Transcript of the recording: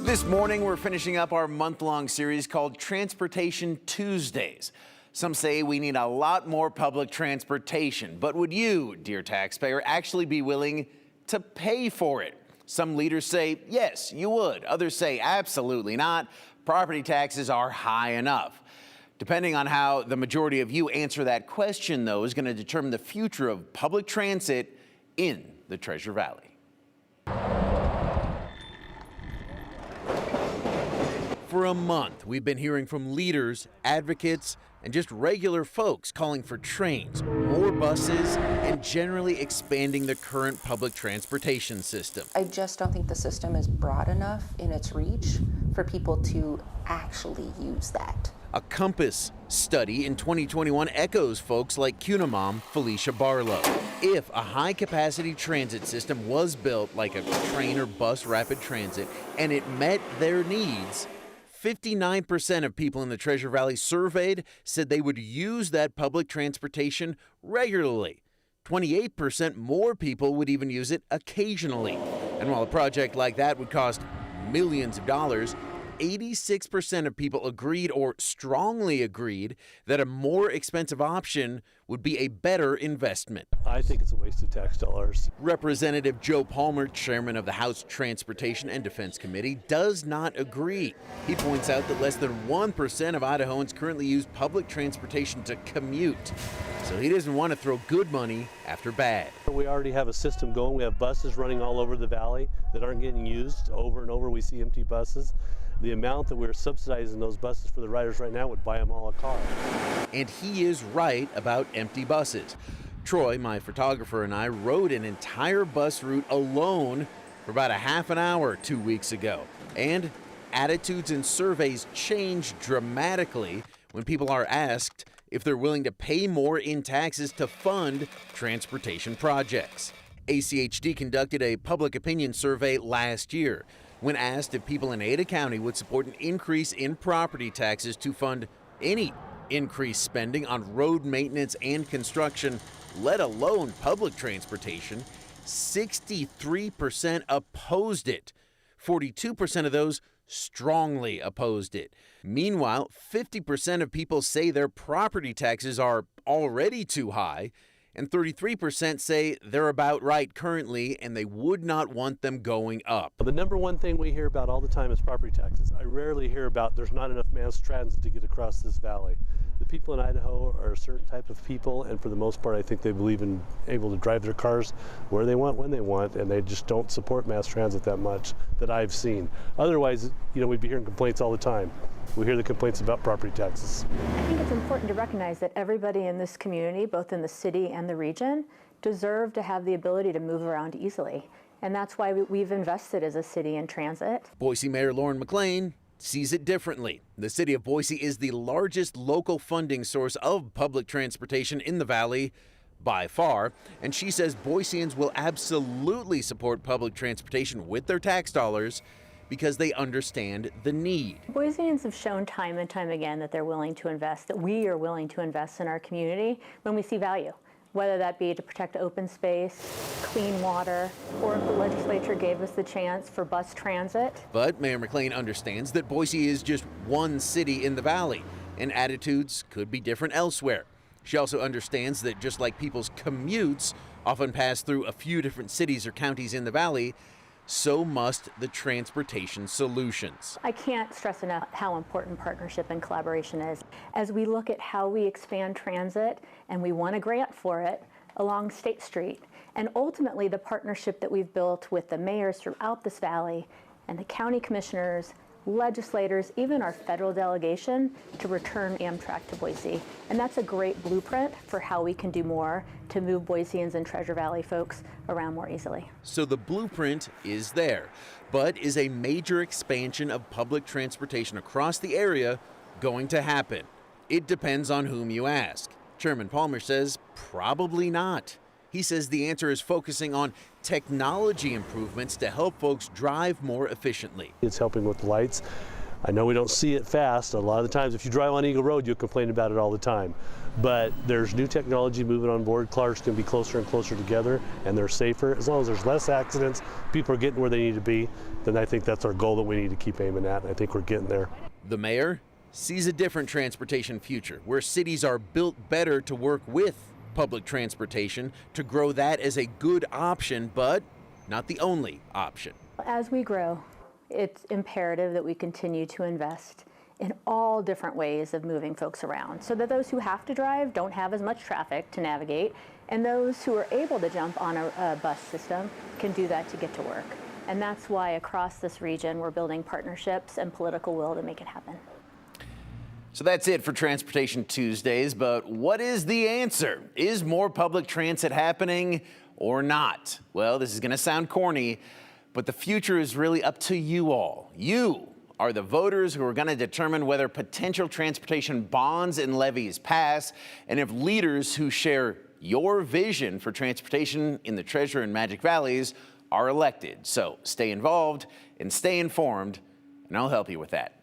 This morning, we're finishing up our month-long series called Transportation Tuesdays. Some say we need a lot more public transportation, but would you, dear taxpayer, actually be willing to pay for it? Some leaders say, yes, you would. Others say, absolutely not. Property taxes are high enough. Depending on how the majority of you answer that question, though, is going to determine the future of public transit in the Treasure Valley. For a month, we've been hearing from leaders, advocates, and just regular folks calling for trains, more buses, and generally expanding the current public transportation system. I just don't think the system is broad enough in its reach for people to actually use that. A Compass study in 2021 echoes folks like CUNA mom Felicia Barlow. If a high-capacity transit system was built like a train or bus rapid transit and it met their needs, 59% of people in the Treasure Valley surveyed said they would use that public transportation regularly. 28% more people would even use it occasionally. And while a project like that would cost millions of dollars, 86% of people agreed or strongly agreed that a more expensive option would be a better investment. I think it's a waste of tax dollars. Representative Joe Palmer, chairman of the House Transportation and Defense Committee, does not agree. He points out that less than 1% of Idahoans currently use public transportation to commute. So he doesn't want to throw good money after bad. We already have a system going. We have buses running all over the valley that aren't getting used. Over and over we see empty buses. The amount that we're subsidizing those buses for the riders right now would buy them all a car. And he is right about empty buses. Troy, my photographer, and I rode an entire bus route alone for about a half an hour 2 weeks ago. And attitudes and surveys change dramatically when people are asked if they're willing to pay more in taxes to fund transportation projects. ACHD conducted a public opinion survey last year. When asked if people in Ada County would support an increase in property taxes to fund any increased spending on road maintenance and construction, let alone public transportation, 63% opposed it. 42% of those strongly opposed it. Meanwhile, 50% of people say their property taxes are already too high, and 33% say they're about right currently and they would not want them going up. The number one thing we hear about all the time is property taxes. I rarely hear about there's not enough mass transit to get across this valley. The people in Idaho are a certain type of people, and for the most part I think they believe in able to drive their cars where they want, when they want, and they just don't support mass transit that much that I've seen. Otherwise, we'd be hearing complaints all the time. We hear the complaints about property taxes. I think it's important to recognize that everybody in this community, both in the city and the region, deserve to have the ability to move around easily. And that's why we've invested as a city in transit. Boise Mayor Lauren McLean sees it differently. The city of Boise is the largest local funding source of public transportation in the valley by far, and she says Boiseans will absolutely support public transportation with their tax dollars because they understand the need. Boiseans have shown time and time again that they're willing to invest, that we are willing to invest in our community when we see value, whether that be to protect open space, clean water, or if the legislature gave us the chance for bus transit. But Mayor McLean understands that Boise is just one city in the valley, and attitudes could be different elsewhere. She also understands that just like people's commutes often pass through a few different cities or counties in the valley, so must the transportation solutions. I can't stress enough how important partnership and collaboration is. As we look at how we expand transit, and we won a grant for it along State Street, and ultimately the partnership that we've built with the mayors throughout this valley and the county commissioners, legislators, even our federal delegation to return Amtrak to Boise. And that's a great blueprint for how we can do more to move Boiseans and Treasure Valley folks around more easily. So the blueprint is there, but is a major expansion of public transportation across the area going to happen? It depends on whom you ask. Chairman Palmer says probably not. He says the answer is focusing on technology improvements to help folks drive more efficiently. It's helping with the lights. I know we don't see it fast. A lot of the times, if you drive on Eagle Road, you'll complain about it all the time. But there's new technology moving on board. Cars can be closer and closer together, and they're safer. As long as there's less accidents, people are getting where they need to be, then I think that's our goal that we need to keep aiming at, and I think we're getting there. The mayor sees a different transportation future where cities are built better to work with public transportation, to grow that as a good option, but not the only option. As we grow, it's imperative that we continue to invest in all different ways of moving folks around so that those who have to drive don't have as much traffic to navigate, and those who are able to jump on a bus system can do that to get to work. And that's why across this region we're building partnerships and political will to make it happen. So that's it for Transportation Tuesdays, but what is the answer? Is more public transit happening or not? Well, this is going to sound corny, but the future is really up to you all. You are the voters who are going to determine whether potential transportation bonds and levies pass, and if leaders who share your vision for transportation in the Treasure and Magic Valleys are elected. So stay involved and stay informed, and I'll help you with that.